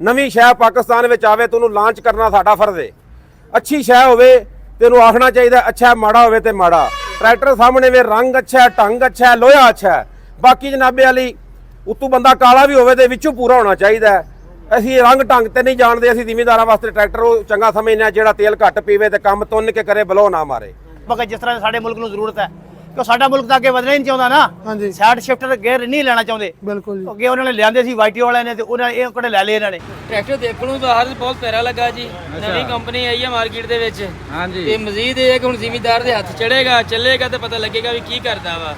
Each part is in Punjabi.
ਨਵੀਂ ਸ਼ੈ ਪਾਕਿਸਤਾਨ ਵਿੱਚ ਆਵੇ ਤੇ ਉਹਨੂੰ ਲਾਂਚ ਕਰਨਾ ਸਾਡਾ ਫਰਜ਼ ਹੈ। ਅੱਛੀ ਸ਼ੈ ਹੋਵੇ ਤੇ ਉਹਨੂੰ ਆਖਣਾ ਚਾਹੀਦਾ ਅੱਛਾ, ਮਾੜਾ ਹੋਵੇ ਤੇ ਮਾੜਾ। ਟਰੈਕਟਰ ਸਾਹਮਣੇ ਵੇ ਰੰਗ ਅੱਛਾ ਹੈ, ਢੰਗ ਅੱਛਾ ਹੈ, ਲੋਹਾ ਅੱਛਾ ਹੈ। ਬਾਕੀ ਜਨਾਬੇ ਵਾਲੀ ਉਤੋਂ ਬੰਦਾ ਕਾਲਾ ਵੀ ਹੋਵੇ ਤੇ ਵਿੱਚੋਂ ਪੂਰਾ ਹੋਣਾ ਚਾਹੀਦਾ ਹੈ। ਅਸੀਂ ਰੰਗ ਢੰਗ ਤੇ ਨਹੀਂ ਜਾਣਦੇ। ਅਸੀਂ ਜ਼ਿਮੀਂਦਾਰਾਂ ਵਾਸਤੇ ਟਰੈਕਟਰ ਉਹ ਚੰਗਾ ਸਮਝਦੇ ਹਾਂ ਜਿਹੜਾ ਤੇਲ ਘੱਟ ਪੀਵੇ ਤੇ ਕੰਮ ਤੁੰਨ ਕੇ ਕਰੇ, ਬਲੋ ਨਾ ਮਾਰੇ। ਮਗਰ ਜਿਸ ਤਰ੍ਹਾਂ ਸਾਡੇ ਮੁਲਕ ਨੂੰ ਜ਼ਰੂਰਤ ਹੈ ਕਿ ਸਾਡਾ ਮੁਲਕ ਤਾਂ ਅੱਗੇ ਵਧਣਾ ਹੀ ਨਹੀਂ ਚਾਹੁੰਦਾ ਨਾ। ਹਾਂਜੀ ਸਾਈਡ ਸ਼ਿਫਟਰ ਗੇਅਰ ਨਹੀਂ ਲੈਣਾ ਚਾਹੁੰਦੇ। ਬਿਲਕੁਲ ਜੀ। ਅੱਗੇ ਉਹਨਾਂ ਨੇ ਲਿਆਂਦੇ ਸੀ ਵਾਈਟੀਓ ਵਾਲਿਆਂ ਨੇ ਤੇ ਉਹਨਾਂ ਇਹ ਕੋਲੇ ਲੈ ਲਏ ਇਹਨਾਂ ਨੇ। ਟਰੈਕਟਰ ਦੇਖਣ ਨੂੰ ਬਾਹਰ ਬਹੁਤ ਪਿਆਰਾ ਲੱਗਾ ਜੀ। ਨਵੀਂ ਕੰਪਨੀ ਆਈ ਹੈ ਮਾਰਕੀਟ ਦੇ ਵਿੱਚ। ਹਾਂਜੀ ਤੇ ਮਜ਼ੀਦ ਇਹ ਕਿ ਹੁਣ ਜ਼ਿਮੀਂਦਾਰ ਦੇ ਹੱਥ ਚੜੇਗਾ, ਚੱਲੇਗਾ ਤੇ ਪਤਾ ਲੱਗੇਗਾ ਵੀ ਕੀ ਕਰਦਾ ਵਾ।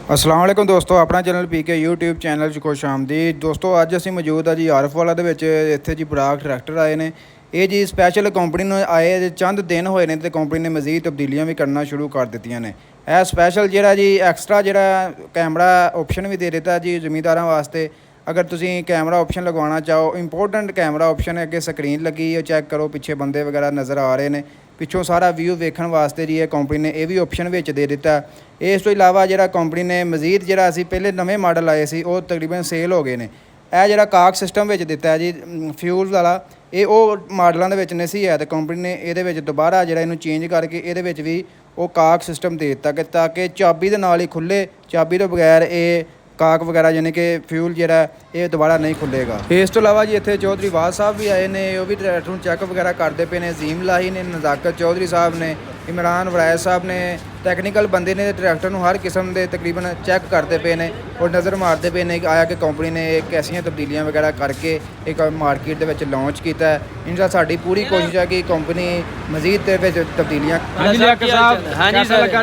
अस्सलाम वालेकुम दोस्तों, अपना चैनल पीके यूट्यूब चैनल 'ਚ खुश आमदीद। दोस्तों ਅੱਜ ਅਸੀਂ ਮੌਜੂਦ ਆ ਜੀ ਆਰਫ ਵਾਲਾ ਦੇ ਵਿੱਚ। ਇੱਥੇ ਜੀ ਬਰਾਕ ਟਰੈਕਟਰ ਆਏ ਨੇ। ਇਹ ਜੀ ਸਪੈਸ਼ਲ ਕੰਪਨੀ ਨੂੰ ਆਏ ਜੇ ਚੰਦ ਦਿਨ ਹੋਏ ਨੇ ਤੇ ਕੰਪਨੀ ਨੇ ਮਜ਼ੀਦ ਤਬਦੀਲੀਆਂ ਵੀ ਕਰਨਾ ਸ਼ੁਰੂ ਕਰ ਦਿੱਤੀਆਂ ਨੇ। ਇਹ ਸਪੈਸ਼ਲ ਜਿਹੜਾ ਜੀ ਐਕਸਟਰਾ ਜਿਹੜਾ ਕੈਮਰਾ ਆਪਸ਼ਨ ਵੀ ਦੇ ਦਿੱਤਾ ਜੀ ਜ਼ਿਮੀਂਦਾਰਾਂ ਵਾਸਤੇ। ਅਗਰ ਤੁਸੀਂ ਕੈਮਰਾ ਆਪਸ਼ਨ ਲਗਵਾਉਣਾ ਚਾਹੋ, ਇੰਪੋਰਟੈਂਟ ਕੈਮਰਾ ਆਪਸ਼ਨ ਹੈ। ਅੱਗੇ ਸਕਰੀਨ ਲੱਗੀ ਹੈ, ਚੈੱਕ ਕਰੋ, ਪਿੱਛੇ ਬੰਦੇ ਵਗੈਰਾ ਨਜ਼ਰ ਆ ਰਹੇ ਨੇ। ਪਿੱਛੋਂ ਸਾਰਾ ਵਿਊ ਵੇਖਣ ਵਾਸਤੇ ਜੀ ਇਹ ਕੰਪਨੀ ਨੇ ਇਹ ਵੀ ਆਪਸ਼ਨ ਵਿੱਚ ਦੇ ਦਿੱਤਾ। ਇਸ ਤੋਂ ਇਲਾਵਾ ਜਿਹੜਾ ਕੰਪਨੀ ਨੇ ਮਜ਼ੀਦ ਜਿਹੜਾ ਅਸੀਂ ਪਹਿਲੇ ਨਵੇਂ ਮਾਡਲ ਆਏ ਸੀ ਉਹ ਤਕਰੀਬਨ ਸੇਲ ਹੋ ਗਏ ਨੇ। ਇਹ ਜਿਹੜਾ ਕਾਕ ਸਿਸਟਮ ਵਿੱਚ ਦਿੱਤਾ ਹੈ ਜੀ ਫਿਊਲ ਵਾਲਾ, ਇਹ ਉਹ ਮਾਡਲਾਂ ਦੇ ਵਿੱਚ ਨਹੀਂ ਸੀ ਹੈ ਤੇ ਕੰਪਨੀ ਨੇ ਇਹਦੇ ਵਿੱਚ ਦੁਬਾਰਾ ਜਿਹੜਾ ਇਹਨੂੰ ਚੇਂਜ ਕਰਕੇ ਇਹਦੇ ਵਿੱਚ ਵੀ ਉਹ ਕਾਕ ਸਿਸਟਮ ਦੇ ਦਿੱਤਾ ਕਿ ਤਾਂ ਕਿ ਚਾਬੀ ਦੇ ਨਾਲ ਹੀ ਖੁੱਲੇ, ਚਾਬੀ ਤੋਂ ਬਗੈਰ ਇਹ ਕਾਕ ਵਗੈਰਾ ਯਾਨੀ ਕਿ ਫਿਊਲ ਜਿਹੜਾ ਇਹ ਦੁਬਾਰਾ ਨਹੀਂ ਖੁੱਲੇਗਾ। ਇਸ ਤੋਂ ਇਲਾਵਾ ਜੀ ਇੱਥੇ ਚੌਧਰੀ ਵਾਜ ਸਾਹਿਬ ਵੀ ਆਏ ਨੇ, ਉਹ ਵੀ ਟਰੈਕਟਰ ਨੂੰ ਚੈੱਕ ਵਗੈਰਾ ਕਰਦੇ ਪਏ ਨੇ। ਅਜ਼ੀਮ ਲਾਹੀ ਨੇ, ਨਜ਼ਾਕਤ ਚੌਧਰੀ ਸਾਹਿਬ ਨੇ, ਇਮਰਾਨ ਵਰਾਇਦ ਸਾਹਿਬ ਨੇ, ਟੈਕਨੀਕਲ ਬੰਦੇ ਨੇ ਟਰੈਕਟਰ ਨੂੰ ਹਰ ਕਿਸਮ ਦੇ ਤਕਰੀਬਨ ਚੈੱਕ ਕਰਦੇ ਪਏ ਨੇ ਔਰ ਨਜ਼ਰ ਮਾਰਦੇ ਪਏ ਨੇ ਕਿ ਆਇਆ ਕਿ ਕੰਪਨੀ ਨੇ ਕੈਸੀਆਂ ਤਬਦੀਲੀਆਂ ਵਗੈਰਾ ਕਰਕੇ ਇੱਕ ਮਾਰਕੀਟ ਦੇ ਵਿੱਚ ਲਾਂਚ ਕੀਤਾ ਹੈ। ਇਨਸ਼ਾ ਸਾਡੀ ਪੂਰੀ ਕੋਸ਼ਿਸ਼ ਹੈ ਕਿ ਕੰਪਨੀ ਮਜ਼ੀਦ ਦੇ ਵਿੱਚ ਤਬਦੀਲੀਆਂ। ਹਾਂਜੀ ਕੈਸਾ ਲੱਗਾ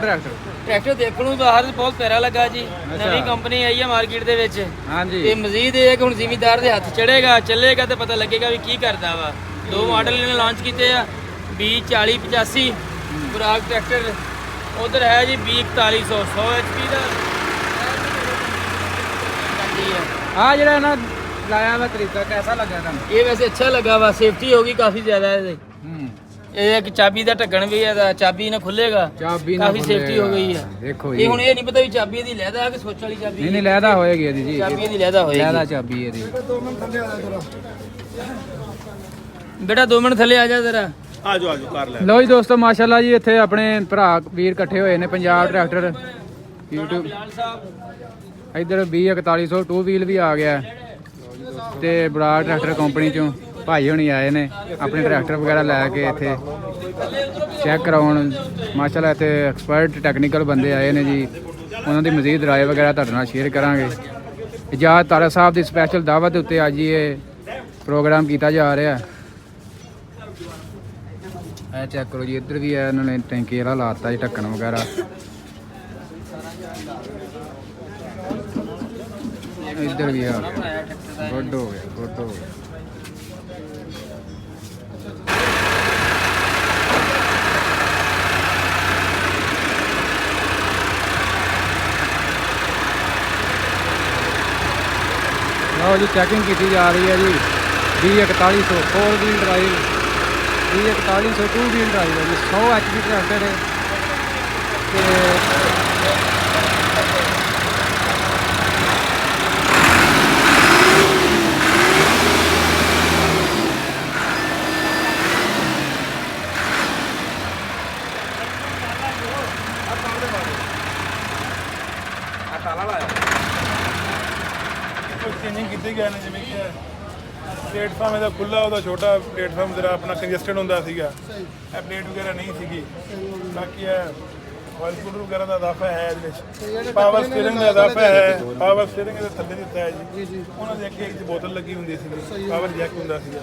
ਟਰੈਕਟਰ ਦੇਖਣ ਨੂੰ ਬਾਹਰ ਬਹੁਤ ਪਿਆਰਾ ਲੱਗਾ ਜੀ। ਨਵੀਂ ਕੰਪਨੀ ਆਈ ਹੈ ਮਾਰਕੀਟ ਦੇ ਵਿੱਚ। ਹਾਂਜੀ ਤੇ ਮਜ਼ੀਦ ਇਹ ਕਿ ਹੁਣ ਜ਼ਿਮੀਂਦਾਰ ਦੇ ਹੱਥ ਚੜੇਗਾ, ਚੱਲੇਗਾ ਤੇ ਪਤਾ ਲੱਗੇਗਾ ਵੀ ਕੀ ਕਰਦਾ ਵਾ। ਦੋ ਮਾਡਲ ਇਹਨੇ ਲਾਂਚ ਕੀਤੇ ਆ, B4085 ਬਰਾਕ ਟਰੈਕਟਰ। ਉਧਰ ਹੈ ਜੀ B4100 100 HP ਦਾ। ਆ ਜਿਹੜਾ ਨਾ ਲਾਇਆ ਵਾ ਤਰੀਕਾ ਕੈਸਾ ਲੱਗਾ ਤੁਹਾਨੂੰ? ਇਹ ਵੈਸੇ ਅੱਛਾ ਲੱਗਾ ਵਾ, ਸੇਫਟੀ ਹੋਗੀ ਕਾਫੀ ਜ਼ਿਆਦਾ ਇਹਦੇ। ਇਹ ਇੱਕ ਚਾਬੀ ਦਾ ਢੱਕਣ ਵੀ ਹੈ, ਚਾਬੀ ਨਾਲ ਖੁੱਲੇਗਾ, ਕਾਫੀ ਸੇਫਟੀ ਹੋ ਗਈ ਹੈ। ਦੇਖੋ ਇਹ ਹੁਣ ਇਹ ਨਹੀਂ ਪਤਾ ਵੀ ਚਾਬੀ ਇਹਦੀ ਲਹਿਦਾ ਕਿ ਸੋਚ ਵਾਲੀ ਚਾਬੀ। ਨਹੀਂ ਲਹਿਦਾ ਹੋਏਗੀ ਇਹਦੀ ਜੀ, ਚਾਬੀ ਇਹਦੀ ਲਹਿਦਾ ਹੋਏਗੀ। ਲਹਿਦਾ ਚਾਬੀ ਇਹਦੀ। ਬੇਟਾ 2 ਮਿੰਟ ਥੱਲੇ ਆ ਜਾ ਜ਼ਰਾ। ਆਜੋ ਆਜੋ ਕਰ ਲੈ। ਲਓ ਜੀ ਦੋਸਤੋ, ਮਾਸ਼ਾਅੱਲਾ ਜੀ ਇੱਥੇ ਆਪਣੇ ਭਰਾ ਵੀਰ ਇਕੱਠੇ ਹੋਏ ਨੇ। ਪੰਜਾਬ ਟਰੈਕਟਰ YouTube ਇੱਧਰ B4100 2 ਵੀਲ ਵੀ ਆ ਗਿਆ ਤੇ ਬਰਾਕ ਟਰੈਕਟਰ ਕੰਪਨੀ ਚੋਂ ਭਾਈ ਹੁਣੀ ਆਏ ਨੇ ਆਪਣੇ ਟਰੈਕਟਰ ਵਗੈਰਾ ਲੈ ਕੇ ਇੱਥੇ ਚੈੱਕ ਕਰਾਉਣ। ਮਾਸ਼ਾਅੱਲਾ ਇੱਥੇ ਐਕਸਪਰਟ ਟੈਕਨੀਕਲ ਬੰਦੇ ਆਏ ਨੇ ਜੀ। ਉਹਨਾਂ ਦੀ ਮਜ਼ੀਦ ਰਾਏ ਵਗੈਰਾ ਤੁਹਾਡੇ ਨਾਲ ਸ਼ੇਅਰ ਕਰਾਂਗੇ। ਇਜਾਜ਼ ਤਾਰਾ ਸਾਹਿਬ ਦੀ ਸਪੈਸ਼ਲ ਦਾਵਤ ਦੇ ਉੱਤੇ ਅੱਜ ਇਹ ਪ੍ਰੋਗਰਾਮ ਕੀਤਾ ਜਾ ਰਿਹਾ। ਇਹ ਚੈੱਕ ਕਰੋ ਜੀ, ਇੱਧਰ ਵੀ ਹੈ ਇਹਨਾਂ ਨੇ ਟੈਂਕੀ ਵਾਲਾ ਲਾਤਾ ਜੀ ਢੱਕਣ ਵਗੈਰਾ। ਇੱਧਰ ਵੀ ਆ ਗਿਆ, ਗੁੱਡ ਹੋ ਗਿਆ, ਗੁੱਡ ਹੋ ਗਿਆ। ਲਓ ਜੀ ਚੈਕਿੰਗ ਕੀਤੀ ਜਾ ਰਹੀ ਹੈ ਜੀ। B4100 4 wheel drive, B4100 2 wheel drive ਹੈ ਜੀ। 100 HP ਟਰੈਕਟਰ ਹੈ ਤੇ ਚੇਂਜਿੰਗ ਕੀਤੀ ਗਏ ਨੇ, ਜਿਵੇਂ ਕਿ ਪਲੇਟਫਾਰਮ ਇਹਦਾ ਖੁੱਲਾ, ਉਹਦਾ ਛੋਟਾ ਪਲੇਟਫਾਰਮ ਜਿਹੜਾ ਆਪਣਾ ਕੰਜਸਟਡ ਹੁੰਦਾ ਸੀਗਾ। ਇਹ ਪਲੇਟ ਵਗੈਰਾ ਨਹੀਂ ਸੀਗੀ। ਬਾਕੀ ਇਹ ਆਇਲ ਕੂਲਰ ਵਗੈਰਾ ਦਾ ਇਜ਼ਾਫਾ ਹੈ ਇਹਦੇ ਵਿੱਚ। ਪਾਵਰ ਸਟੀਅਰਿੰਗ ਦਾ ਇਜ਼ਾਫਾ ਹੈ। ਪਾਵਰ ਸਟੀਅਰਿੰਗ ਇਹਦੇ ਥੱਲੇ ਦਿੱਤਾ ਹੈ ਜੀ। ਉਹਨਾਂ ਦੇ ਅੱਗੇ ਇੱਕ ਬੋਤਲ ਲੱਗੀ ਹੁੰਦੀ ਸੀ, ਪਾਵਰ ਜੈਕ ਹੁੰਦਾ ਸੀਗਾ।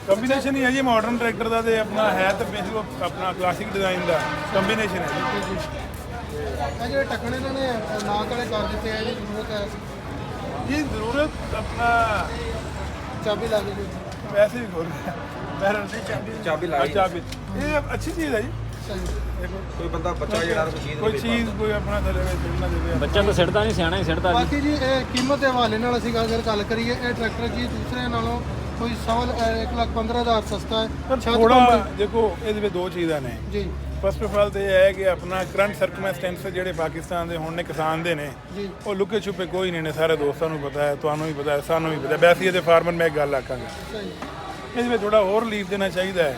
ਕੰਬੀਨੇਸ਼ਨ ਹੀ ਹੈ ਜੀ ਮਾਡਰਨ ਟਰੈਕਟਰ ਦਾ ਤੇ ਆਪਣਾ ਹੈ ਤਾਂ ਬੇਸਿਕ ਆਪਣਾ ਕਲਾਸਿਕ ਡਿਜ਼ਾਈਨ ਦਾ ਕੰਬੀਨੇਸ਼ਨ ਹੈ ਜੀ। ਇਹ ਜਿਹੜੇ ਢੱਕਣ ਇਹਨਾਂ ਨੇ ਨਾਕ ਵਾਲੇ ਕਰ ਦਿੱਤੇ ਆ, ਇਹਦੀ ਜ਼ਰੂਰਤ ਹੈ ਇਹ ਜ਼ਰੂਰਤ ਆਪਣਾ ਚਾਬੀ ਲਾ ਕੇ। ਵੈਸੇ ਵੀ ਖੋਲ ਬੈਰਲ ਦੀ ਚਾਬੀ ਲਾ ਚਾਬੀ। ਇਹ ਅੱਛੀ ਚੀਜ਼ ਹੈ ਜੀ। ਦੇਖੋ ਕੋਈ ਬੰਦਾ ਬੱਚਾ ਜਿਹੜਾ ਕੋਈ ਚੀਜ਼ ਕੋਈ ਆਪਣਾ ਥੱਲੇ ਵਿੱਚ ਨਾ ਦੇਵੇ। ਬੱਚਾ ਤਾਂ ਸਿੱਟਦਾ ਨਹੀਂ, ਸਿਆਣਾ ਹੀ ਸਿੱਟਦਾ। ਬਾਕੀ ਜੀ ਇਹ ਕੀਮਤ ਦੇ ਹਵਾਲੇ ਨਾਲ ਅਸੀਂ ਅਗਰ ਗੱਲ ਕਰੀਏ, ਇਹ ਟਰੈਕਟਰ ਜੀ ਦੂਸਰੇ ਨਾਲੋਂ ਕੋਈ 1,15,000 ਸਸਤਾ ਹੈ। ਥੋੜਾ ਦੇਖੋ ਇਹਦੇ ਵਿੱਚ ਦੋ ਚੀਜ਼ਾਂ ਨੇ ਜੀ। ਫਸਟ ਆਫ ਆਲ ਤੇ ਇਹ ਹੈ ਕਿ ਆਪਣਾ ਕਰੰਟ ਸਰਕਮਸਟੈਂਸ ਜਿਹੜੇ ਪਾਕਿਸਤਾਨ ਦੇ ਹੁਣ ਨੇ ਕਿਸਾਨ ਦੇ ਨੇ ਉਹ ਲੁਕੇ ਛੁਪੇ ਕੋਈ ਨਹੀਂ ਨੇ, ਸਾਰੇ ਦੋਸਤਾਂ ਨੂੰ ਪਤਾ ਹੈ, ਤੁਹਾਨੂੰ ਵੀ ਪਤਾ ਹੈ, ਸਾਨੂੰ ਵੀ ਪਤਾ ਹੈ। ਵੈਸੇ ਇਹਦੇ ਫਾਰਮਰ ਮੈਂ ਇੱਕ ਗੱਲ ਆਖਾਂਗਾ, ਇਹਦੇ ਵਿੱਚ ਥੋੜਾ ਹੋਰ ਰਿਲੀਫ ਦੇਣਾ ਚਾਹੀਦਾ ਹੈ।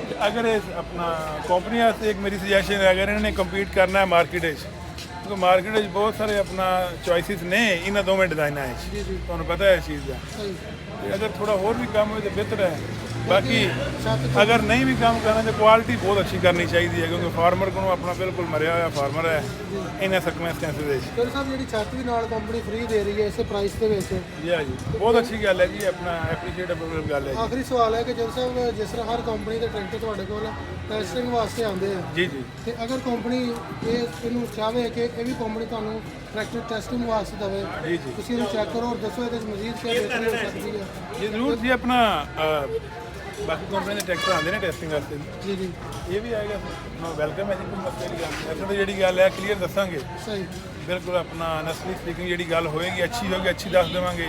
ਤੇ ਅਗਰ ਇਹ ਆਪਣਾ ਕੰਪਨੀਆਂ ਵਾਸਤੇ ਇੱਕ ਮੇਰੀ ਸੁਜੈਸ਼ਨ ਹੈ, ਅਗਰ ਇਹਨਾਂ ਨੇ ਕੰਪੀਟ ਕਰਨਾ ਹੈ ਮਾਰਕੀਟ ਵਿੱਚ, ਕਿਉਂਕਿ ਮਾਰਕੀਟ ਵਿੱਚ ਬਹੁਤ ਸਾਰੇ ਆਪਣਾ ਚੋਇਸਿਸ ਨੇ ਇਹਨਾਂ ਦੋਵੇਂ ਡਿਜ਼ਾਈਨਾਂ ਵਿੱਚ, ਤੁਹਾਨੂੰ ਪਤਾ ਹੈ ਇਸ ਚੀਜ਼ ਦਾ। ਤੇ ਅਗਰ ਥੋੜਾ ਹੋਰ ਵੀ ਕੰਮ ਹੋਵੇ ਤਾਂ ਬਿਹਤਰ ਹੈ। ਬਾਕੀ ਅਗਰ ਨਹੀਂ ਵੀ ਕੰਮ ਕਰਨਾ ਤਾਂ ਕੁਆਲਿਟੀ ਬਹੁਤ ਅੱਛੀ ਕਰਨੀ ਚਾਹੀਦੀ ਹੈ, ਕਿਉਂਕਿ ਫਾਰਮਰ ਕੋਲ ਆਪਣਾ ਬਿਲਕੁਲ ਮਰਿਆ ਹੋਇਆ ਫਾਰਮਰ ਹੈ ਇਹਨਾਂ ਸਰਕਮਸਟੈਂਸਸ ਵਿੱਚ। ਸਰ ਸਾਹਿਬ ਜਿਹੜੀ ਛੱਤ ਵੀ ਨਾਲ ਕੰਪਨੀ ਫ੍ਰੀ ਦੇ ਰਹੀ ਹੈ ਇਸੇ ਪ੍ਰਾਈਸ ਦੇ ਵਿੱਚ, ਜੀ ਬਹੁਤ ਅੱਛੀ ਗੱਲ ਹੈ ਜੀ, ਆਪਣਾ ਐਪਰੀਸ਼ੀਏਟੇਬਲ ਗੱਲ ਹੈ ਜੀ। ਆਖਰੀ ਸਵਾਲ ਹੈ ਕਿ ਜਦ ਸਾਹਿਬ ਜਿਸ ਤਰ੍ਹਾਂ ਹਰ ਕੰਪਨੀ ਦੇ ਟਰੈਕਟਰ ਤੁਹਾਡੇ ਕੋਲ ਟੈਸਟਿੰਗ ਵਾਸਤੇ ਆਉਂਦੇ ਆ, ਜੀ ਤੇ ਅਗਰ ਕੰਪਨੀ ਇਹਨੂੰ ਚਾਹਵੇ ਕਿ ਇਹ ਵੀ ਕੰਪਨੀ ਤੁਹਾਨੂੰ ਟਰੈਕਟਰ ਟੈਸਟਿੰਗ ਵਾਸਤੇ ਦੇਵੇ, ਤੁਸੀਂ ਇਹਨੂੰ ਚੈੱਕ ਕਰੋ ਔਰ ਦੱਸੋ ਇਹਦੇ ਵਿੱਚ ਮਜ਼ੀਦ ਕੀ ਬਿਹਤਰੀ ਹੋ ਸਕਦੀ ਹੈ। ਜੀ ਜ਼ਰੂਰ ਜੀ, ਆਪਣਾ ਬਾਕੀ ਕੰਪਨੀ ਦੇ ਟਰੈਕਟਰ ਆਉਂਦੇ ਨੇ ਟੈਸਟਿੰਗ ਵਾਸਤੇ, ਜੀ ਇਹ ਵੀ ਆਏਗਾ, ਵੈਲਕਮ ਹੈ ਜੀ। ਕੋਈ ਮਸਲੇ ਦੀ ਗੱਲ ਨਹੀਂ, ਅਸੀਂ ਜਿਹੜੀ ਗੱਲ ਹੈ ਕਲੀਅਰ ਦੱਸਾਂਗੇ, ਸਹੀ ਬਿਲਕੁਲ ਆਪਣਾ ਨਸਲੀ ਸਪੀਕਿੰਗ ਜਿਹੜੀ ਗੱਲ ਹੋਏਗੀ ਅੱਛੀ ਹੋਏਗੀ, ਅੱਛੀ ਦੱਸ ਦੇਵਾਂਗੇ।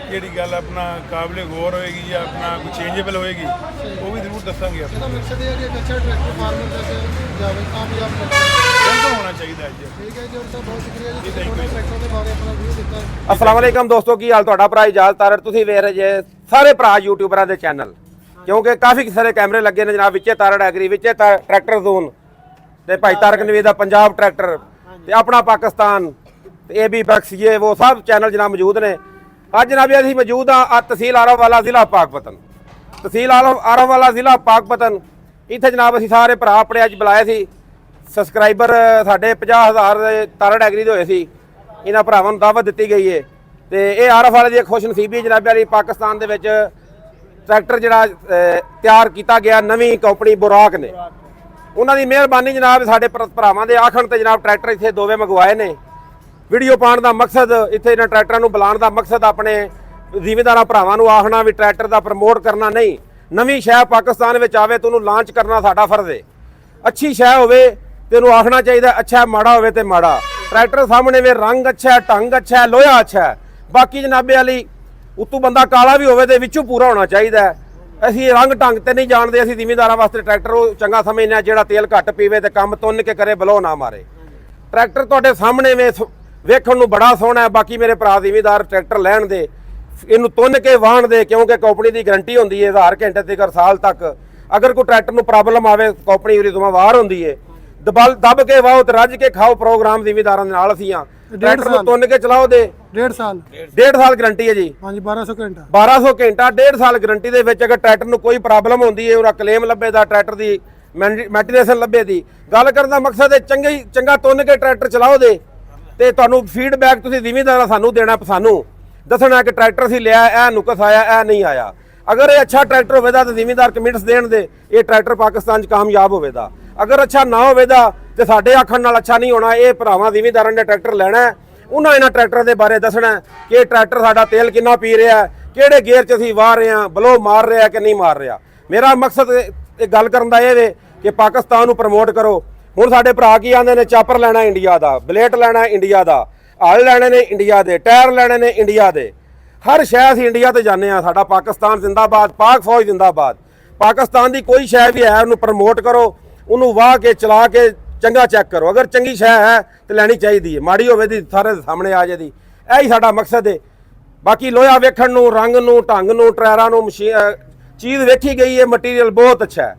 ਜਿਹੜੀ ਗੱਲ ਆਪਣਾ ਕਾਬਲੇ ਗੌਰ ਹੋਏਗੀ ਜਾਂ ਆਪਣਾ ਕੋਈ ਚੇਂਜੇਬਲ ਹੋਏਗੀ ਉਹ ਵੀ ਜ਼ਰੂਰ ਦੱਸਾਂਗੇ। ਆਪਾਂ ਇਹਦਾ ਮਕਸਦ ਇਹ ਹੈ ਕਿ ਇੱਕ ਅੱਛਾ ਟਰੈਕਟਰ ਫਾਰਮਰ ਤੱਕ ਜਾਵੇ, ਕਾਮਯਾਬ ਹੋਵੇ। ਬਿਲਕੁਲ ਹੋਣਾ ਚਾਹੀਦਾ ਜੀ। ਠੀਕ ਹੈ ਜੀ, ਔਰ ਸਾਹਿਬ ਬਹੁਤ ਸ਼ੁਕਰੀਆ ਜੀ, ਤੁਸੀਂ ਤੁਹਾਡੇ ਟਰੈਕਟਰ ਦੇ ਬਾਰੇ ਆਪਣਾ ਵੀਡੀਓ ਦਿੱਤਾ। ਅਸਲਾਮ ਵਾਲੇਕਮ ਦੋਸਤੋ, ਕੀ ਹਾਲ ਤੁਹਾਡਾ? ਭਰਾ ਇਜਾਜ਼ਤ ਤਾਰੜ ਤੁਸੀਂ ਵੇਖ ਰਹੇ ਜੇ ਸਾਰੇ ਭਰਾ ਯੂਟਿਊਬਰਾਂ ਦੇ ਚੈਨਲ, ਕਿਉਂਕਿ ਕਾਫੀ ਸਾਰੇ ਕੈਮਰੇ ਲੱਗੇ ਨੇ ਜਨਾਬ। ਵਿੱਚੇ ਤਾਰੜ ਐਗਰੀ, ਵਿੱਚੇ ਟਰੈਕਟਰ ਜ਼ੋਨ ਤੇ ਭਾਈ ਤਾਰਕ ਨਵੀਦ ਦਾ ਪੰਜਾਬ ਟਰੈਕਟਰ ਤੇ ਆਪਣਾ ਪਾਕਿਸਤਾਨ ਤੇ AB ਬੈਕਸ ਇਹ ਉਹ ਸਭ ਚੈਨਲ ਜਨਾਬ ਮੌਜੂਦ ਨੇ। ਅੱਜ ਜਨਾਬ ਅਸੀਂ ਮੌਜੂਦ ਆ ਤਹਿਸੀਲ ਆਰਾਵਾਲਾ ਜ਼ਿਲ੍ਹਾ ਪਾਕਪਤਨ, ਤਹਿਸੀਲ ਆਰਾਵਾਲਾ ਜ਼ਿਲ੍ਹਾ ਪਾਕਪਤਨ। ਇੱਥੇ ਜਨਾਬ ਅਸੀਂ ਸਾਰੇ ਭਰਾ ਆਪਣੇ ਅੱਜ ਬੁਲਾਏ ਸੀ। ਸਬਸਕ੍ਰਾਈਬਰ ਸਾਡੇ 50,000 ਦੇ ਤਾਰੜ ਐਗਰੀ ਦੇ ਹੋਏ ਸੀ। ਇਹਨਾਂ ਭਰਾਵਾਂ ਨੂੰ ਦਾਵਤ ਦਿੱਤੀ ਗਈ ਹੈ ਤੇ ਇਹ ਆਰਾਵਾਲੇ ਦੀ ਖੁਸ਼ ਨਸੀਬੀ ਜਨਾਬ ਵਾਲੀ ਪਾਕਿਸਤਾਨ ਦੇ ਵਿੱਚ ਟਰੈਕਟਰ ਜਿਹੜਾ ਤਿਆਰ ਕੀਤਾ ਗਿਆ ਨਵੀਂ ਕੰਪਨੀ ਬੁਰਾਕ ਨੇ, ਉਹਨਾਂ ਦੀ ਮਿਹਰਬਾਨੀ ਜਨਾਬ। ਸਾਡੇ ਭਰਾਵਾਂ ਦੇ ਆਖਣ ਤੇ ਜਨਾਬ ਟਰੈਕਟਰ ਇੱਥੇ ਦੋਵੇਂ ਮੰਗਵਾਏ ਨੇ। ਵੀਡੀਓ ਪਾਉਣ ਦਾ ਮਕਸਦ, ਇੱਥੇ ਇਹਨਾਂ ਟਰੈਕਟਰਾਂ ਨੂੰ ਬੁਲਾਉਣ ਦਾ ਮਕਸਦ ਆਪਣੇ ਜ਼ਿਮੀਂਦਾਰਾਂ ਭਰਾਵਾਂ ਨੂੰ ਆਖਣਾ ਵੀ ਟਰੈਕਟਰ ਦਾ ਪ੍ਰਮੋਟ ਕਰਨਾ ਨਹੀਂ। ਨਵੀਂ ਸ਼ੈ ਪਾਕਿਸਤਾਨ ਵਿੱਚ ਆਵੇ ਤੇ ਉਹਨੂੰ ਲਾਂਚ ਕਰਨਾ ਸਾਡਾ ਫਰਜ਼ ਹੈ। ਅੱਛੀ ਸ਼ੈ ਹੋਵੇ ਤੇ ਉਹਨੂੰ ਆਖਣਾ ਚਾਹੀਦਾ, ਅੱਛਾ ਮਾੜਾ ਹੋਵੇ ਤੇ ਮਾੜਾ। ਟਰੈਕਟਰ ਸਾਹਮਣੇ ਵੇ ਰੰਗ ਅੱਛਾ ਹੈ, ਢੰਗ ਅੱਛਾ ਹੈ, ਲੋਹਾ ਅੱਛਾ ਹੈ। ਬਾਕੀ ਜਨਾਬੇ ਵਾਲੀ ਉਤੋਂ ਬੰਦਾ ਕਾਲਾ ਵੀ ਹੋਵੇ ਤੇ ਵਿੱਚੋਂ ਪੂਰਾ ਹੋਣਾ ਚਾਹੀਦਾ। ਅਸੀਂ ਰੰਗ ਢੰਗ ਤੇ ਨਹੀਂ ਜਾਣਦੇ, ਅਸੀਂ ਜ਼ਿਮੀਂਦਾਰਾਂ ਵਾਸਤੇ ਟਰੈਕਟਰ ਉਹ ਚੰਗਾ ਸਮਝਦੇ ਹਾਂ ਜਿਹੜਾ ਤੇਲ ਘੱਟ ਪੀਵੇ ਤੇ ਕੰਮ ਤੁੰਨ ਕੇ ਕਰੇ, ਬਲੋ ਨਾ ਮਾਰੇ। ਟਰੈਕਟਰ ਤੁਹਾਡੇ ਸਾਹਮਣੇ ਵੇਖਣ ਨੂੰ ਬੜਾ ਸੋਹਣਾ ਹੈ। ਬਾਕੀ ਮੇਰੇ ਭਰਾ ਜ਼ਿਮੀਂਦਾਰ ਟਰੈਕਟਰ ਲੈਣ ਦੇ, ਇਹਨੂੰ ਤੁੰਨ ਕੇ ਵਾਹਣ ਦੇ, ਕਿਉਂਕਿ ਕੰਪਨੀ ਦੀ ਗਾਰੰਟੀ ਹੁੰਦੀ ਹੈ 1000 ਘੰਟੇ ਤੱਕ, ਸਾਲ ਤੱਕ। ਅਗਰ ਕੋਈ ਟਰੈਕਟਰ ਨੂੰ ਪ੍ਰੋਬਲਮ ਆਵੇ ਕੰਪਨੀ ਉਹਦੀ ਜ਼ਿੰਮੇਵਾਰ ਹੁੰਦੀ ਹੈ। ਦੱਬ ਕੇ ਵਾਹੋ ਤੇ ਰੱਜ ਕੇ ਖਾਓ ਪ੍ਰੋਗਰਾਮ ਜ਼ਿਮੀਂਦਾਰਾਂ ਦੇ ਨਾਲ ਅਸੀਂ ਆ। ਟਰੈਕਟਰ ਨੂੰ ਤੁੰਨ ਕੇ ਚਲਾਓ ਦੇ 1.5 ਸਾਲ 1.5 ਸਾਲ ਗਾਰੰਟੀ ਹੈ ਜੀ। ਹਾਂਜੀ 1200 ਘੰਟਾ 1200 ਘੰਟਾ 1.5 ਸਾਲ ਗਾਰੰਟੀ ਦੇ ਵਿੱਚ ਅਗਰ ਟਰੈਕਟਰ ਨੂੰ ਕੋਈ ਪ੍ਰੋਬਲਮ ਹੁੰਦੀ ਹੈ, ਉਹਦਾ ਕਲੇਮ ਲੱਭੇ ਦਾ, ਟਰੈਕਟਰ ਦੀ ਮੈਂਟੇਨੈਂਸ ਲੱਭੇ ਦੀ। ਗੱਲ ਕਰਨ ਦਾ ਮਕਸਦ ਹੈ ਚੰਗਾ ਤੁੰਨ ਕੇ ਟਰੈਕਟਰ ਚਲਾਓ ਦੇ ਤੇ ਤੁਹਾਨੂੰ ਫੀਡਬੈਕ ਤੁਸੀਂ ਜ਼ਿਮੀਂਦਾਰਾਂ ਸਾਨੂੰ ਦੇਣਾ, ਸਾਨੂੰ ਦੱਸਣਾ ਕਿ ਟਰੈਕਟਰ ਅਸੀਂ ਲਿਆ, ਇਹ ਨੁਕਸ ਆਇਆ, ਇਹ ਨਹੀਂ ਆਇਆ। ਅਗਰ ਇਹ ਅੱਛਾ ਟਰੈਕਟਰ ਹੋਵੇਗਾ ਤਾਂ ਜ਼ਿਮੀਂਦਾਰ ਕਮੈਂਟਸ ਦੇਣ ਦੇ ਇਹ ਟਰੈਕਟਰ ਪਾਕਿਸਤਾਨ 'ਚ ਕਾਮਯਾਬ ਹੋਵੇਗਾ। ਅਗਰ ਅੱਛਾ ਨਾ ਹੋਵੇਗਾ ਤੇ ਸਾਡੇ ਆਖਣ ਨਾਲ ਅੱਛਾ ਨਹੀਂ ਹੋਣਾ। ਇਹ ਭਰਾਵਾਂ ਜ਼ਿਮੀਂਦਾਰਾਂ ਨੇ ਟਰੈਕਟਰ ਲੈਣਾ, ਉਹਨਾਂ ਇਹਨਾਂ ਟਰੈਕਟਰਾਂ ਦੇ ਬਾਰੇ ਦੱਸਣਾ ਕਿ ਇਹ ਟਰੈਕਟਰ ਸਾਡਾ ਤੇਲ ਕਿੰਨਾ ਪੀ ਰਿਹਾ, ਕਿਹੜੇ ਗੇਅਰ 'ਚ ਅਸੀਂ ਵਾਹ ਰਹੇ ਹਾਂ, ਬਲੋ ਮਾਰ ਰਿਹਾ ਕਿ ਨਹੀਂ ਮਾਰ ਰਿਹਾ। ਮੇਰਾ ਮਕਸਦ ਇਹ ਗੱਲ ਕਰਨ ਦਾ ਇਹ ਵੇ ਕਿ ਪਾਕਿਸਤਾਨ ਨੂੰ ਪ੍ਰਮੋਟ ਕਰੋ। ਹੁਣ ਸਾਡੇ ਭਰਾ ਕੀ ਆਂਦੇ ਨੇ, ਚਾਪਰ ਲੈਣਾ ਇੰਡੀਆ ਦਾ, ਬਲੇਟ ਲੈਣਾ ਇੰਡੀਆ ਦਾ, ਹਲ ਲੈਣੇ ਨੇ ਇੰਡੀਆ ਦੇ, ਟਾਇਰ ਲੈਣੇ ਨੇ ਇੰਡੀਆ ਦੇ। ਹਰ ਸ਼ੈ ਅਸੀਂ ਇੰਡੀਆ ਤੇ ਜਾਂਦੇ ਆ। ਸਾਡਾ ਪਾਕਿਸਤਾਨ ਜ਼ਿੰਦਾਬਾਦ, ਪਾਕ ਫੌਜ ਜ਼ਿੰਦਾਬਾਦ। ਪਾਕਿਸਤਾਨ ਦੀ ਕੋਈ ਸ਼ੈ ਵੀ ਹੈ ਉਹਨੂੰ ਪ੍ਰਮੋਟ ਕਰੋ, ਉਹਨੂੰ ਵਾਹ ਕੇ ਚਲਾ ਕੇ ਚੰਗਾ ਚੈੱਕ ਕਰੋ। ਅਗਰ ਚੰਗੀ ਸ਼ੈ ਹੈ ਤੇ ਲੈਣੀ ਚਾਹੀਦੀ ਹੈ, ਮਾੜੀ ਹੋਵੇ ਦੀ ਸਾਰੇ ਸਾਹਮਣੇ ਆ ਜਾਦੀ। ਇਹੀ ਸਾਡਾ ਮਕਸਦ ਹੈ। ਬਾਕੀ ਲੋਹਾ ਵੇਖਣ ਨੂੰ, ਰੰਗ ਨੂੰ, ਢੰਗ ਨੂੰ, ਟਾਇਰਾਂ ਨੂੰ, ਚੀਜ਼ ਵੇਖੀ ਗਈ ਹੈ, ਮਟੀਰੀਅਲ ਬਹੁਤ ਅੱਛਾ ਹੈ।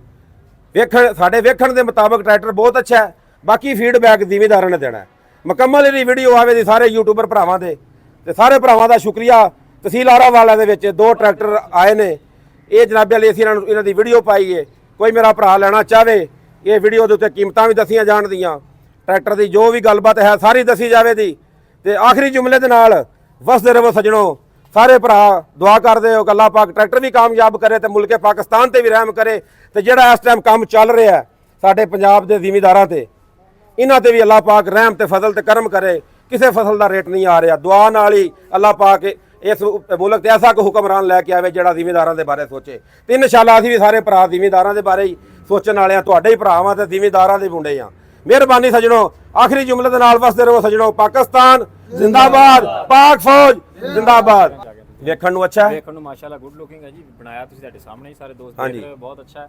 ਸਾਡੇ ਵੇਖਣ ਦੇ ਮੁਤਾਬਕ ਟਰੈਕਟਰ ਬਹੁਤ ਅੱਛਾ ਹੈ। ਬਾਕੀ ਫੀਡਬੈਕ ਜ਼ਿਮੀਂਦਾਰਾਂ ਨੇ ਦੇਣਾ। ਮੁਕੰਮਲ ਇਹਦੀ ਵੀਡੀਓ ਆਵੇ ਦੀ ਸਾਰੇ ਯੂਟਿਊਬਰ ਭਰਾਵਾਂ ਦੇ ਤੇ ਸਾਰੇ ਭਰਾਵਾਂ ਦਾ ਸ਼ੁਕਰੀਆ। ਤਹਿਸੀਲ ਆਰਾਵਾਲਾ ਦੇ ਵਿੱਚ 2 ਟਰੈਕਟਰ ਆਏ ਨੇ। ਇਹ ਜਨਾਬੇ ਵਾਲੀ ਅਸੀਂ ਇਹਨਾਂ ਦੀ ਵੀਡੀਓ ਪਾਈ ਹੈ। ਕੋਈ ਮੇਰਾ ਭਰਾ ਲੈਣਾ ਚਾਹਵੇ, ਇਹ ਵੀਡੀਓ ਦੇ ਉੱਤੇ ਕੀਮਤਾਂ ਵੀ ਦੱਸੀਆਂ ਜਾਣਦੀਆਂ, ਟਰੈਕਟਰ ਦੀ ਜੋ ਵੀ ਗੱਲਬਾਤ ਹੈ ਸਾਰੀ ਦੱਸੀ ਜਾਵੇ ਦੀ। ਤੇ ਆਖਰੀ ਜੁਮਲੇ ਦੇ ਨਾਲ ਵਸਦੇ ਰਹੋ ਸੱਜਣੋ। ਸਾਰੇ ਭਰਾ ਦੁਆ ਕਰਦੇ ਹੋ ਕਿ ਅੱਲਾਹ ਪਾਕ ਟਰੈਕਟਰ ਵੀ ਕਾਮਯਾਬ ਕਰੇ ਤੇ ਮੁਲਕੇ ਪਾਕਿਸਤਾਨ ਤੇ ਵੀ ਰਹਿਮ ਕਰੇ। ਤੇ ਜਿਹੜਾ ਇਸ ਟਾਈਮ ਕੰਮ ਚੱਲ ਰਿਹਾ ਸਾਡੇ ਪੰਜਾਬ ਦੇ ਜ਼ਿਮੀਂਦਾਰਾਂ ਤੇ, ਇਹਨਾਂ ਤੇ ਵੀ ਅੱਲਾਹ ਪਾਕ ਰਹਿਮ ਤੇ ਫਜ਼ਲ ਤੇ ਕਰਮ ਕਰੇ। ਕਿਸੇ ਫਸਲ ਦਾ ਰੇਟ ਨਹੀਂ ਆ ਰਿਹਾ, ਦੁਆ ਨਾਲ ਹੀ ਅੱਲਾਹ ਪਾਕ ਇਸ ਮੁਲਕ ਤੇ ਐਸਾ ਕੋਈ ਹੁਕਮਰਾਨ ਲੈ ਕੇ ਆਵੇ ਜਿਹੜਾ ਜ਼ਿਮੀਂਦਾਰਾਂ ਦੇ ਬਾਰੇ ਸੋਚੇ। ਤੇ ਇਨਸ਼ਾਅੱਲਾ ਅਸੀਂ ਵੀ ਸਾਰੇ ਭਰਾ ਜ਼ਿਮੀਂਦਾਰਾਂ ਦੇ ਬਾਰੇ ਹੀ ਸੋਚਣ ਵਾਲੇ ਆ। ਤੁਹਾਡੇ ਹੀ ਭਰਾਵਾਂ ਤੇ ਜ਼ਿਮੀਂਦਾਰਾਂ ਦੇ ਮੁੰਡੇ ਆ। ਮਿਹਰਬਾਨੀ ਸੱਜਣੋ। ਆਖਰੀ ਜੁਮਲੇ ਦੇ ਨਾਲ ਵਸਦੇ ਰਹੋ ਸੱਜਣੋ। ਪਾਕਿਸਤਾਨ ਜ਼ਿੰਦਾਬਾਦ, ਪਾਕ ਫੌਜ ਜ਼ਿੰਦਾਬਾਦ। ਵੇਖਣ ਨੂੰ ਅੱਛਾ ਹੈ, ਵੇਖਣ ਨੂੰ ਮਾਸ਼ਾਅੱਲਾ ਗੁੱਡ ਲੁਕਿੰਗ ਹੈ ਜੀ। ਬਣਾਇਆ ਤੁਸੀਂ ਸਾਡੇ ਸਾਹਮਣੇ ਹੀ ਸਾਰੇ ਦੋਸਤ ਦੇਖ ਰਹੇ ਹੋ, ਬਹੁਤ ਅੱਛਾ ਹੈ।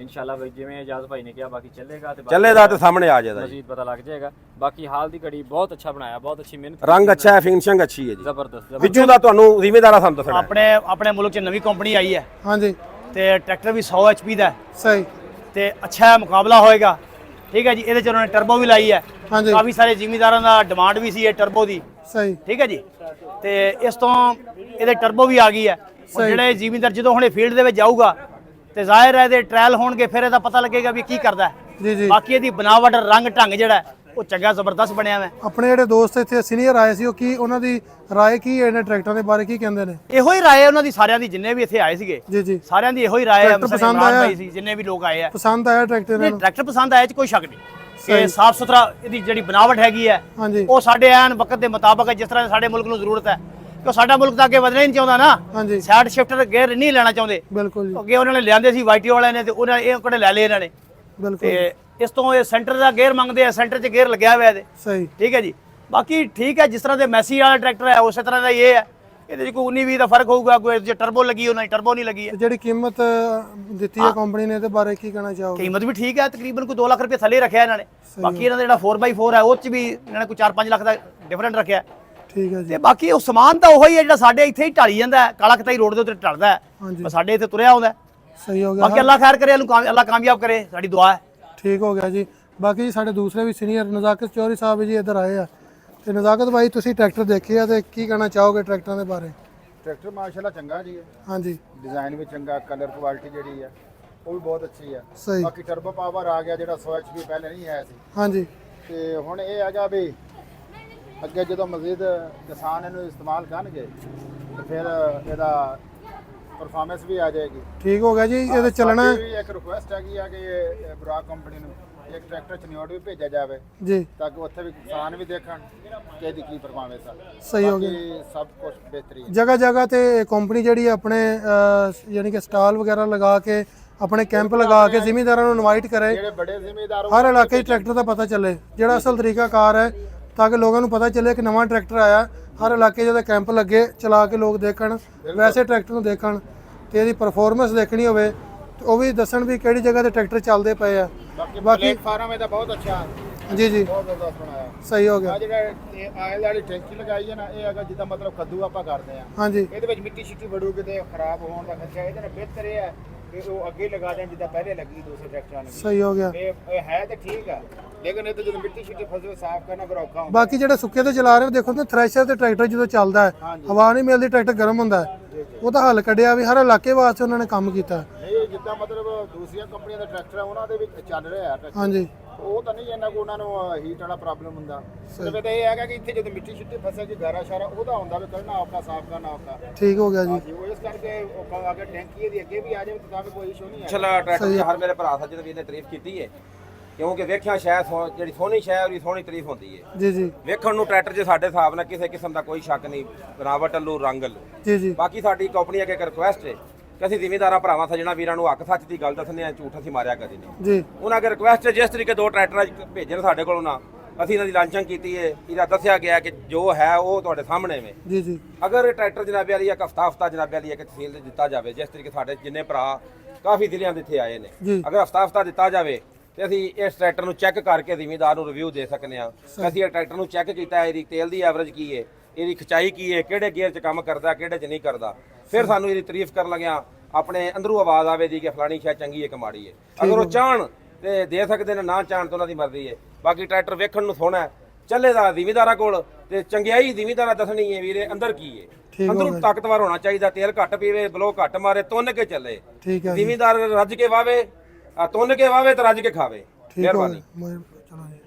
ਇਨਸ਼ਾਅੱਲਾ ਬਈ ਜਿਵੇਂ ਇਜਾਜ਼ ਭਾਈ ਨੇ ਕਿਹਾ ਬਾਕੀ ਚੱਲੇਗਾ ਤੇ ਚੱਲੇਦਾ ਤੇ ਸਾਹਮਣੇ ਆ ਜਾਏਗਾ ਜੀ। ਮਜ਼ੀਦ ਪਤਾ ਲੱਗ ਜਾਏਗਾ। ਬਾਕੀ ਹਾਲ ਦੀ ਘੜੀ ਬਹੁਤ ਅੱਛਾ ਬਣਾਇਆ, ਬਹੁਤ ਅੱਛੀ ਮਿਹਨਤ ਰੰਗ ਅੱਛਾ ਹੈ, ਫਿਨਿਸ਼ਿੰਗ ਅੱਛੀ ਹੈ ਜੀ। ਜ਼ਬਰਦਸਤ। ਵਿੱਚੋਂ ਦਾ ਤੁਹਾਨੂੰ ਜ਼ਿਮੀਦਾਰਾ ਸਾਨੂੰ ਦੱਸਣਾ ਆਪਣੇ ਮੁਲਕ 'ਚ ਨਵੀਂ ਕੰਪਨੀ ਆਈ ਹੈ ਹਾਂਜੀ ਤੇ ਟਰੈਕਟਰ ਵੀ 100 HP ਦਾ ਹੈ ਸਹੀ ਤੇ ਅੱਛਾ ਮੁਕਾਬਲਾ ਹੋਏਗਾ। ਠੀਕ ਹੈ ਜੀ, ਇਹਦੇ 'ਚ ਉਹਨਾਂ ਨੇ ਟਰਬੋ ਵੀ ਲਾਈ ਹੈ। ਹਾਂਜੀ ਕਾਫੀ ਸਾਰੇ ਜ਼ਿਮੀਦਾਰਾਂ ਦਾ ਡਿਮਾਂਡ ਵੀ ਸੀ ਇਹ ਟਰਬੋ ਦੀ। ਸਹੀ ਠੀਕ ਹੈ ਜੀ, ਤੇ ਇਸ ਤੋਂ ਇਹਦੇ ਟਰਬੋ ਵੀ ਆ ਗਈ ਹੈ। ਹੁਣ ਜਿਹੜੇ ਜ਼ਿਮੀਦਾਰ ਜਦੋਂ ਹੁਣੇ ਫੀਲਡ ਦੇ ਵਿੱਚ ਜਾਊਗਾ ਤੇ ਜ਼ਾਹਿਰ ਹੈ ਇਹਦੇ ਟ੍ਰਾਇਲ ਹੋਣਗੇ, ਫਿਰ ਇਹਦਾ ਪਤਾ ਲੱਗੇਗਾ ਵੀ ਕੀ ਕਰਦਾ ਹੈ। ਜੀ ਜੀ ਬਾਕੀ ਇਹਦੀ ਬਣਾਵਟ ਰੰਗ ਢੰਗ ਜਿਹੜਾ ਹੈ, ਉਹ ਚੰਗਾ ਜ਼ਬਰਦਸਤ ਬਣਿਆ ਹੋਇਆ ਹੈ। ਆਪਣੇ ਜਿਹੜੇ ਦੋਸਤ ਇੱਥੇ ਸੀਨੀਅਰ ਆਏ ਸੀ ਉਹ ਕੀ ਉਹਨਾਂ ਦੀ ਰਾਏ ਕੀ ਹੈ ਇਹਨਾਂ ਟਰੈਕਟਰਾਂ ਦੇ ਬਾਰੇ, ਕੀ ਕਹਿੰਦੇ ਨੇ? ਇਹੋ ਹੀ ਰਾਏ ਉਹਨਾਂ ਦੀ ਸਾਰਿਆਂ ਦੀ, ਜਿੰਨੇ ਵੀ ਇੱਥੇ ਆਏ ਸੀਗੇ ਜੀ ਜੀ ਸਾਰਿਆਂ ਦੀ ਇਹੋ ਹੀ ਰਾਏ ਹੈ। ਟਰੈਕਟਰ ਮਸਲੇ ਪਸੰਦ ਇਮਰਾਨ ਆਇਆ? ਭਾਈ ਸੀ, ਜਿੰਨੇ ਵੀ ਲੋਕ ਆਏ ਆ, ਪਸੰਦ ਆਇਆ ਟਰੈਕਟਰ ਇਹਨਾਂ ਨੂੰ? ਟਰੈਕਟਰ ਪਸੰਦ ਆਇਆ, ਚ ਕੋਈ ਸ਼ੱਕ ਨਹੀਂ ਕਿ ਸਾਫ ਸੁਥਰਾ ਇਹਦੀ ਜਿਹੜੀ ਬਣਾਵਟ ਹੈਗੀ ਹੈ ਹਾਂਜੀ ਉਹ ਸਾਡੇ ਐਨ ਵਕਤ ਦੇ ਮੁਤਾਬਕ ਹੈ, ਜਿਸ ਤਰ੍ਹਾਂ ਸਾਡੇ ਮੁਲਕ ਨੂੰ ਜ਼ਰੂਰਤ ਹੈ। ਕਿਉਂ ਸਾਡਾ ਮੁਲਕ ਤਾਂ ਅੱਗੇ ਵਧਣਾ ਹੀ ਨਹੀਂ ਚਾਹੁੰਦਾ ਨਾ, ਹਾਂਜੀ ਸਾਈਡ ਸ਼ਿਫਟਰ ਗੇਅਰ ਨਹੀਂ ਲੈਣਾ ਚਾਹੁੰਦੇ। ਬਿਲਕੁਲ ਜੀ ਅੱਗੇ ਉਹਨਾਂ ਨੇ ਲਿਆਂਦੇ ਸੀ ਵਾਈਟੀ ਵਾਲਿਆਂ ਨੇ ਤੇ ਉਹਨਾਂ ਇਹ ਕੋਲੇ ਲੈ ਲਏ ਇਹਨਾਂ ਨੇ। ਬਿਲਕੁਲ ਤੇ ਇਸ ਤੋਂ ਇਹ ਸੈਂਟਰ ਦਾ ਗੇਅਰ ਮੰਗਦੇ ਆ, ਸੈਂਟਰ 'ਚ ਗੇਅਰ ਲੱਗਿਆ ਹੋਇਆ ਇਹਦੇ। ਸਹੀ ਠੀਕ ਹੈ ਜੀ, ਬਾਕੀ ਠੀਕ ਹੈ, ਜਿਸ ਤਰ੍ਹਾਂ ਦੇ ਮੈਸੀ ਵਾਲਾ ਟਰੈਕਟਰ ਹੈ ਉਸੇ ਤਰ੍ਹਾਂ ਦਾ ਇਹ ਹੈ। ਇਹਦੇ 'ਚ ਕੋਈ 19-20 ਦਾ ਫਰਕ ਹੋਊਗਾ, ਕੋਈ ਜੇ ਟਰਬੋ ਲੱਗੀ ਉਹਨਾਂ ਦੀ ਟਰਬੋ ਨਹੀਂ ਲੱਗੀ ਹੈ। ਤੇ ਜਿਹੜੀ ਕੀਮਤ ਦਿੱਤੀ ਹੈ ਕੰਪਨੀ ਨੇ ਇਹਦੇ ਬਾਰੇ ਕੀ ਕਹਿਣਾ ਚਾਹੋਗੇ? ਕੀਮਤ ਵੀ ਠੀਕ ਹੈ, ਤਕਰੀਬਨ ਕੋਈ 2 ਲੱਖ ਰੁਪਏ ਥੱਲੇ ਰੱਖਿਆ ਇਹਨਾਂ ਨੇ। ਬਾਕੀ ਇਹਨਾਂ ਦਾ ਜਿਹੜਾ 4x4 ਹੈ ਉਹ 'ਚ ਵੀ ਇਹਨਾਂ ਨੇ ਕੋਈ 4-5 ਲੱਖ ਦਾ ਡਿਫਰੈਂਟ ਰੱਖਿਆ। ਠੀਕ ਹੈ ਜੀ ਤੇ ਬਾਕੀ ਉਹ ਸਮਾਨ ਤਾਂ ਉਹੀ ਹੈ ਜਿਹੜਾ ਸਾਡੇ ਇੱਥੇ ਹੀ ਢਾਲੀ ਜਾਂਦਾ ਹੈ, ਕਾਲਾ ਕਤਾਈ ਰੋਡ ਦੇ ਉੱਤੇ ਢਲਦਾ ਹੈ, ਹਾਂਜੀ ਪਰ ਸਾਡੇ ਇੱਥੇ ਤੁਰਿਆ ਆਉਂਦਾ ਹੈ। ਸਹੀ ਹੋ ਗਿਆ ਬਾਕੀ ਅੱਲਾਹ ਖੈਰ ਕਰੇ, ਅੱਲਾਹ ਕਾਮਯਾਬ ਕਰੇ, ਸਾਡੀ ਦੁਆ ਹੈ। ਠੀਕ ਹੋ ਗਿਆ ਜੀ। ਬਾਕੀ ਜੀ ਸਾਡੇ ਦੂਸਰੇ ਵੀ ਸੀਨੀਅਰ ਨਜ਼ਾਕਤ ਚੌਧਰੀ ਸਾਹਿਬ ਜੀ ਇੱਧਰ ਆਏ ਆ। ਤੇ ਨਜ਼ਾਕਤ ਭਾਈ ਤੁਸੀਂ ਟਰੈਕਟਰ ਦੇਖੇ ਆ ਤੇ ਕੀ ਕਹਿਣਾ ਚਾਹੋਗੇ ਟਰੈਕਟਰਾਂ ਦੇ ਬਾਰੇ? ਟਰੈਕਟਰ ਮਾਸ਼ਾਅੱਲਾ ਚੰਗਾ ਜੀ ਹੈ, ਹਾਂਜੀ ਡਿਜ਼ਾਈਨ ਵੀ ਚੰਗਾ, ਕਲਰ ਕੁਆਲਿਟੀ ਜਿਹੜੀ ਹੈ ਉਹ ਵੀ ਬਹੁਤ ਅੱਛੀ ਹੈ। ਸਹੀ ਬਾਕੀ ਟਰਬੋ ਪਾਵਰ ਆ ਗਿਆ ਜਿਹੜਾ 100 HP ਪਹਿਲੇ ਨਹੀਂ ਆਇਆ ਸੀ, ਹਾਂਜੀ ਤੇ ਹੁਣ ਇਹ ਹੈਗਾ ਵੀ ਅੱਗੇ ਜਦੋਂ ਮਜ਼ੀਦ ਕਿਸਾਨ ਇਹਨੂੰ ਇਸਤੇਮਾਲ ਕਰਨਗੇ ਤੇ ਫਿਰ ਇਹਦਾ ਪਰਫਾਰਮੈਂਸ ਵੀ ਆ ਜਾਏਗੀ। ਠੀਕ ਹੋ ਗਿਆ ਜੀ। ਇਹਦੇ ਚੱਲਣਾ ਸਾਡੀ ਵੀ ਇੱਕ ਰਿਕੁਐਸਟ ਹੈਗੀ ਆ ਕਿ ਬਰਾਕ ਕੰਪਨੀ ਨੂੰ ਇੱਕ ਟਰੈਕਟਰ ਚਨਿਓਟ ਵੀ ਭੇਜਿਆ ਜਾਵੇ ਜੀ ਤਾਂ ਕਿ ਉੱਥੇ ਵੀ ਕਿਸਾਨ ਵੀ ਦੇਖਣ ਕਿ ਇਹਦੀ ਕੀ ਪਰਫਾਰਮੈਂਸ ਆ। ਸਹੀ ਹੋ ਗਿਆ। ਬਾਕੀ ਸਭ ਕੁਝ ਬਿਹਤਰੀਨ। ਜਗ੍ਹਾ ਜਗ੍ਹਾ ਤੇ ਕੰਪਨੀ ਜਿਹੜੀ ਆਪਣੇ ਯਾਨੀ ਕਿ ਸਟਾਲ ਵਗੈਰਾ ਲਗਾ ਕੇ ਆਪਣੇ ਕੈਂਪ ਲਗਾ ਕੇ ਜ਼ਿਮੀਂਦਾਰਾਂ ਨੂੰ ਇਨਵਾਈਟ ਕਰੇ, ਜਿਹੜੇ ਬੜੇ ਜ਼ਿਮੀਂਦਾਰ ਹਰ ਇਲਾਕੇ 'ਚ ਟਰੈਕਟਰ ਦਾ ਪਤਾ ਚੱਲੇ, ਜਿਹੜਾ ਅਸਲ ਤਰੀਕਾ ਕਾਰ ਹੈ, ਤਾਂ ਕਿ ਲੋਕਾਂ ਨੂੰ ਪਤਾ ਚੱਲੇ ਕਿ ਨਵਾਂ ਟਰੈਕਟਰ ਆਇਆ। ਹਰ ਇਲਾਕੇ ਜਿਹਦੇ ਕੈਂਪ ਲੱਗੇ, ਚਲਾ ਕੇ ਲੋਕ ਦੇਖਣ, ਵੈਸੇ ਟਰੈਕਟਰ ਨੂੰ ਦੇਖਣ ਤੇ ਇਹਦੀ ਪਰਫਾਰਮੈਂਸ ਦੇਖਣੀ ਹੋਵੇ ਤੇ ਉਹ ਵੀ ਦੱਸਣ ਵੀ ਕਿਹੜੀ ਜਗ੍ਹਾ ਤੇ ਟਰੈਕਟਰ ਚੱਲਦੇ ਪਏ ਆ। ਬਾਕੀ ਪਲੇਟਫਾਰਮ ਇਹਦਾ ਬਹੁਤ ਅੱਛਾ, ਜੀ ਜੀ ਬਹੁਤ ਜ਼ਬਰਦਸਤ ਬਣਾਇਆ। ਸਹੀ ਹੋ ਗਿਆ। ਆ ਜਿਹੜਾ ਇਹ ਆਇਲ ਵਾਲੀ ਟੈਂਕੀ ਲਗਾਈ ਹੈ ਨਾ, ਇਹ ਹੈਗਾ ਜਿੱਦਾਂ ਮਤਲਬ ਕੱਦੂ ਆਪਾਂ ਕਰਦੇ ਆ, ਹਾਂਜੀ ਇਹਦੇ ਵਿੱਚ ਮਿੱਟੀ ਛਿੱਟੀ ਵੜੂਗੀ ਤੇ ਖਰਾਬ ਹੋਣ ਦਾ ਖਤਰਾ। ਇਹਦੇ ਨਾਲ ਬਿਹਤਰ ਇਹ ਹੈ ਕਿ ਉਹ ਅੱਗੇ ਲਗਾ ਦੇਣ ਜਿੱਦਾਂ ਪਹਿਲੇ ਲੱਗੀ ਦੂਸਰੇ ਟਰੈਕਟਰਾਂ ਨੂੰ। ਸਹੀ ਹੋ ਗਿਆ। ਇਹ ਹੈ ਤੇ ਠੀਕ ਆ, ਲੇਕਿਨ ਇਹ ਤਾਂ ਜਦੋਂ ਮਿੱਟੀ ਛਿੱਟੀ ਫਸੇ ਸਾਫ਼ ਕਰਨਾ ਫਿਰ ਔਖਾ ਹੁੰਦਾ। ਬਾਕੀ ਜਿਹੜੇ ਸੁੱਕੇ ਤੇ ਚਲਾ ਰਹੇ ਹੋ, ਦੇਖੋ ਨਾ ਥ੍ਰੈਸ਼ਰ ਤੇ ਟਰੈਕਟਰ ਜਦੋਂ ਚੱਲਦਾ ਹੈ, ਹਵਾ ਨਹੀਂ ਮਿਲਦੀ, ਟਰੈਕਟਰ ਗਰਮ ਹੁੰਦਾ ਹੈ। ਉਹਦਾ ਹੱਲ ਕੱਢਿਆ ਵੀ ਹਰ ਇਲਾਕੇ ਵਾਸਤੇ ਉਹਨਾਂ ਨੇ ਕੰਮ ਕੀਤਾ। ਨਹੀਂ ਜਿੱਦਾਂ ਮਤਲਬ ਦੂਸਰੀਆਂ ਕੰਪਨੀਆਂ ਦੇ ਟਰੈਕਟਰ ਆ ਉਹਨਾਂ ਦੇ ਵਿੱਚ ਚੱਲ ਰਿਹਾ ਟਰੈਕਟਰ, ਹਾਂਜੀ ਉਹ ਤਾਂ ਨਹੀਂ ਇਹਨਾਂ ਕੋ ਉਹਨਾਂ ਨੂੰ ਹੀਟ ਵਾਲਾ ਪ੍ਰੋਬਲਮ ਹੁੰਦਾ। ਸਿਰਫ ਇਹ ਹੈਗਾ ਕਿ ਇੱਥੇ ਜਦੋਂ ਮਿੱਟੀ ਛਿੱਟੀ ਫਸੇਗੀ ਗਾਰਾ ਸ਼ਾਰਾ ਉਹਦਾ ਹੁੰਦਾ ਵੀ ਕਰਨਾ ਔਖਾ, ਸਾਫ਼ ਕਰਨਾ ਔਖਾ। ਠੀਕ ਹੋ ਗਿਆ ਜੀ। ਉਹ ਇਸ ਕਰਕੇ ਔਖਾ ਅਗਰ ਟੈਂਕੀ ਇਹਦੀ ਅੱਗੇ ਵੀ ਆ ਜਾਵੇ ਤਾਂ ਵੀ ਕੋਈ ਇਸ਼ੂ ਨਹੀਂ ਹੈ। ਚਲਾ ਟਰੈਕਟਰ ਹਰ ਮੇਰੇ ਭਰਾ ਸੱਜਣ ਵੀਰ ਨੇ ਤਾਰੀਫ ਕੀਤੀ ਹੈ, ਕਿਉਂਕਿ ਵੇਖਿਆ ਸ਼ਾਇਦ ਜਿਹੜੀ ਸੋਹਣੀ ਸ਼ੈ ਉਹਦੀ ਸੋਹਣੀ ਤਾਰੀਫ ਹੁੰਦੀ ਹੈ। ਜੀ ਜੀ ਵੇਖਣ ਨੂੰ ਟਰੈਕਟਰ 'ਚ ਸਾਡੇ ਹਿਸਾਬ ਨਾਲ ਕਿਸੇ ਕਿਸਮ ਦਾ ਕੋਈ ਸ਼ੱਕ ਨਹੀਂ, ਬਣਾਵਟ ਵੱਲੋਂ ਰੰਗ ਵੱਲੋਂ। ਜੀ ਜੀ ਬਾਕੀ ਸਾਡੀ ਕੰਪਨੀ ਅੱਗੇ ਇੱਕ ਰਿਕੁਐਸਟ ਹੈ ਕਿ ਅਸੀਂ ਜ਼ਿਮੀਂਦਾਰਾਂ ਭਰਾਵਾਂ ਸੱਜਣਾ ਵੀਰਾਂ ਨੂੰ ਹੱਕ ਸੱਚ ਦੀ ਗੱਲ ਦੱਸਣੇ ਆ, ਝੂਠ ਅਸੀਂ ਮਾਰਿਆ ਕਦੇ ਨਹੀਂ। ਜੀ ਉਹਨਾਂ ਅੱਗੇ ਰਿਕੁਐਸਟ ਹੈ ਜਿਸ ਤਰੀਕੇ 2 ਟਰੈਕਟਰ ਭੇਜਣ ਸਾਡੇ ਕੋਲੋਂ ਨਾ, ਅਸੀਂ ਇਹਨਾਂ ਦੀ ਲਾਂਚਿੰਗ ਕੀਤੀ ਹੈ, ਇਹਦਾ ਦੱਸਿਆ ਗਿਆ ਕਿ ਜੋ ਹੈ ਉਹ ਤੁਹਾਡੇ ਸਾਹਮਣੇ ਵੇ। ਜੀ ਜੀ ਅਗਰ ਇਹ ਟਰੈਕਟਰ ਜਨਾਬੇ ਵਾਲੀ ਇੱਕ ਹਫਤਾ ਜਨਾਬੇ ਵਾਲੀ ਇੱਕ ਤਹਿਸੀਲ ਦੇ ਦਿੱਤਾ ਜਾਵੇ, ਜਿਸ ਤਰੀਕੇ ਸਾਡੇ ਜਿੰਨੇ ਭਰਾ ਕਾਫੀ ਜ਼ਿਲ੍ਹਿਆਂ ਦੇ ਇੱਥੇ ਆਏ ਨੇ, ਜੀ। ਅਗਰ ਹਫਤਾ ਦਿੱਤਾ ਜਾਵੇ ਤੇ ਅਸੀਂ ਇਸ ਟਰੈਕਟਰ ਨੂੰ ਚੈੱਕ ਕਰਕੇ ਜ਼ਿਮੀਂਦਾਰ ਨੂੰ ਰਿਵਿਊ ਦੇ ਸਕਨੇ ਆ। ਅਸੀਂ ਇਹ ਟਰੈਕਟਰ ਨੂੰ ਚੈੱਕ ਕੀਤਾ, ਇਹਦੀ ਤੇਲ ਦੀ ਐਵਰੇਜ ਕੀ ਹੈ, ਇਹਦੀ ਖਿਚਾਈ ਕੀ ਹੈ, ਕਿਹੜੇ ਗੇਅਰ 'ਚ ਕੰਮ ਕਰਦਾ, ਕਿਹੜੇ 'ਚ ਨਹੀਂ ਕਰਦਾ। ਫਿਰ ਸਾਨੂੰ ਇਹਦੀ ਤਾਰੀਫ ਕਰਨ ਲੱਗਿਆ ਆਪਣੇ ਅੰਦਰੋਂ ਆਵਾਜ਼ ਆਵੇ ਦੀ ਕਿ ਫਲਾਣੀ ਸ਼ੈ ਚੰਗੀ ਹੈ ਕਿ ਮਾੜੀ ਹੈ। ਅਗਰ ਉਹ ਚਾਹਣ ਤੇ ਦੇ ਸਕਦੇ ਨੇ, ਨਾ ਚਾਹਣ ਤਾਂ ਉਹਨਾਂ ਦੀ ਮਰਜ਼ੀ ਹੈ। ਬਾਕੀ ਟਰੈਕਟਰ ਵੇਖਣ ਨੂੰ ਸੋਹਣਾ ਹੈ, ਚੱਲੇਦਾ ਜ਼ਿਮੀਂਦਾਰਾਂ ਕੋਲ ਤੇ ਚੰਗਿਆਈ ਜ਼ਿਮੀਂਦਾਰਾਂ ਦੱਸਣੀ ਹੈ ਵੀਰੇ ਅੰਦਰ ਕੀ ਹੈ। ਅੰਦਰੋਂ ਤਾਕਤਵਰ ਹੋਣਾ ਚਾਹੀਦਾ, ਤੇਲ ਘੱਟ ਪੀਵੇ, ਬਲੋ ਘੱਟ ਮਾਰੇ, ਤੁੰਨ ਕੇ ਚੱਲੇ। ਠੀਕ ਹੈ ਜ਼ਿਮੀਂਦਾਰ ਰੱਜ ਕੇ ਵਾਵੇ, ਤੁੰਨ ਕੇ ਵਾਵੇ ਤੇ ਰੱਜ ਕੇ ਖਾਵੇ। ਠੀਕ ਹੋ ਮਿਹਰਬਾਨੀ। ਗਿਆ। ਚਲੋ ਜੀ।